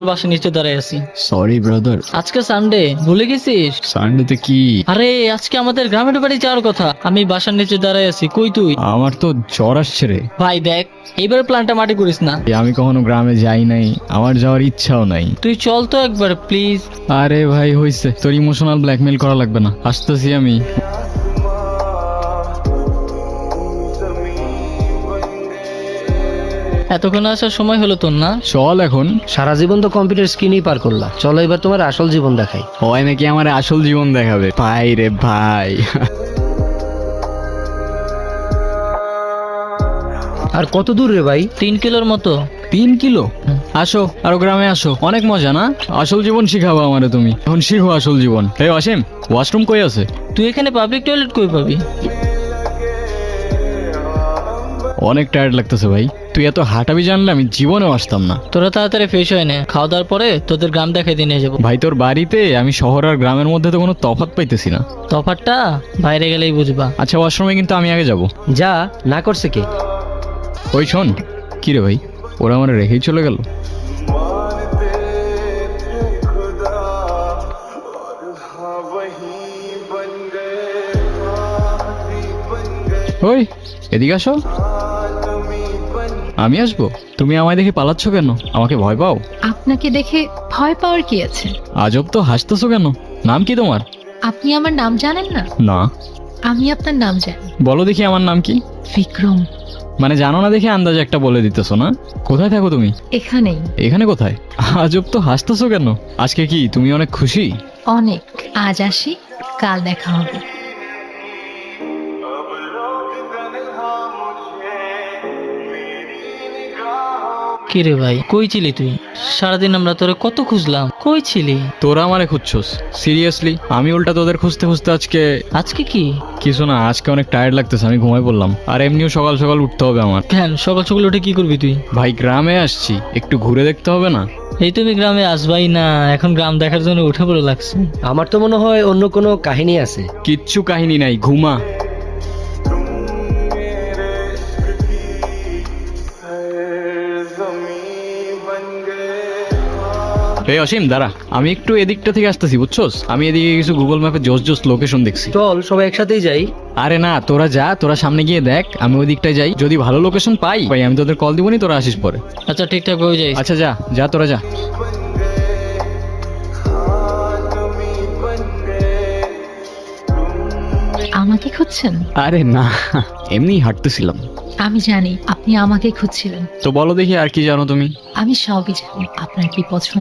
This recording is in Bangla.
বাসা নিচে দাঁড়ায় আছি। Sorry brother. আজকে সানডে, ভুলে গেছিস? সানডেতে কি? আরে আজকে আমাদের গ্রামের বাড়ি যাওয়ার কথা। আমি বাসার নিচে দাঁড়ায় আছি, কই তুই? আমার তো জ্বর আসছে রে। ভাই দেখ, এইবার প্ল্যানটা মাটি করিস না। আমি কখনো গ্রামে যাই নাই, আমার যাওয়ার ইচ্ছাও নাই। তুই চল তো একবার প্লিজ। আরে ভাই হইছে, তোর ইমোশনাল ব্ল্যাকমেল করা লাগবে না, আসতেছি আমি। এতক্ষণ আসার সময় হলো তোর না? চল এখন। সারা জীবন তো কম্পিউটার স্ক্রিনেই পার করলা, চলো এবার তোমার আসল জীবন দেখাই। হয় নাকি আমার আসল জীবন দেখাবে? ভাই রে ভাই। আর কত দূর রে ভাই? 3 কিলোর মতো। 3 কিলো? আসো, আরো গ্রামে আসো, অনেক মজা না? আসল জীবন শিখাবো আমারে তুমি, এখন শিখো আসল জীবন। এই অসীম, ওয়াশরুম কই আছে? তুই এখানে পাবলিক টয়লেট কই পাবি? অনেক টায়ার্ড লাগতেছে ভাই, তুই এত হাঁটাবি জানলে আমি জীবনেও আসতাম না। তোরা তাড়াতাড়ি ফ্রেশ হয়ে নে, খাওয়া দাওয়ার পরে তোদের গ্রাম দেখাই দিয়ে নিয়ে যাবো। ভাই তোর বাড়িতে আমি শহর আর গ্রামের মধ্যে তো কোনো তফাৎ পাইতেছি না। তফাৎটা বাইরে গেলেই বুঝবা। আচ্ছা ওয়াশরুমে কিন্তু আমি আগে যাব। যা, না করছে কে? ওই শোন, কি রে ভাই, ওরা আমার রেখেই চলে গেল। ওই এদিকে আসো। আমি আসবো? তুমি আমায় দেখে পালাচ্ছ কেন? আমাকে ভয় পাও? আপনাকে দেখে ভয় পাওয়ার কি আছে? আজব তো, হাসতেছো কেন? নাম কি তোমার? আপনি আমার নাম জানেন না? না। আমি আপনার নাম জানি। বলো দেখি আমার নাম কি? বিক্রম। মানে জানো না দেখে আন্দাজে একটা বলে দিতেছো না? কোথায় থাকো তুমি? এখানেই। এখানে কোথায়? আজব তো, হাসতেছো কেন? আজকে কি তুমি অনেক খুশি? অনেক। আজ আসি, কাল দেখা হবে। কি রে ভাই, কই ছিলি তুই? সারাদিন আমরা তোরে কত খুঁজলাম, কই ছিলি? তোরা আমারে খুঁজছস? সিরিয়াসলি? আমি উল্টা তোদের খুঁজতে খুঁজতে আজকে আজকে কি? কিছু না, আজকে অনেক টায়ার্ড লাগতেছে, আমি ঘুমাই পড়লাম। আর এমনিও সকাল সকাল উঠতে হবে আমার। কেন সকাল সকাল উঠে কি করবি তুই? ভাই গ্রামে আসছি, একটু ঘুরে দেখতে হবে না? এই তুমি গ্রামে আসবাই না, এখন গ্রাম দেখার জন্য উঠে পড়ে লাগছে। আমার তো মনে হয় অন্য কোনো কাহিনী আছে। কিচ্ছু কাহিনী নাই, ঘুমা। এই অসীম দাঁড়া, আমি একটু এদিকটা থেকে আসতেছি বুঝছস? আমি এদিকে কিছু গুগল ম্যাপে জোস জোস লোকেশন দেখছি। চল সবাই একসাথেই যাই। আরে না, তোরা যা, তোরা সামনে গিয়ে দেখ, আমি ওই দিকটায় যাই। যদি ভালো লোকেশন পাই ভাই আমি তোদের কল দিবনি, তোরা আসিস পরে। আচ্ছা ঠিকঠাক হয়ে যাই। আচ্ছা যা যা, তোরা যা। আমাকে খুঁজছেন? আরে না, এমনি হাঁটতেছিলাম। আমি জানি আপনি আমাকে খুঁজছিলেন। তো বলো দেখি আর কি জানো তুমি? আমি সবই জানি। আপনার কি পছন্দ?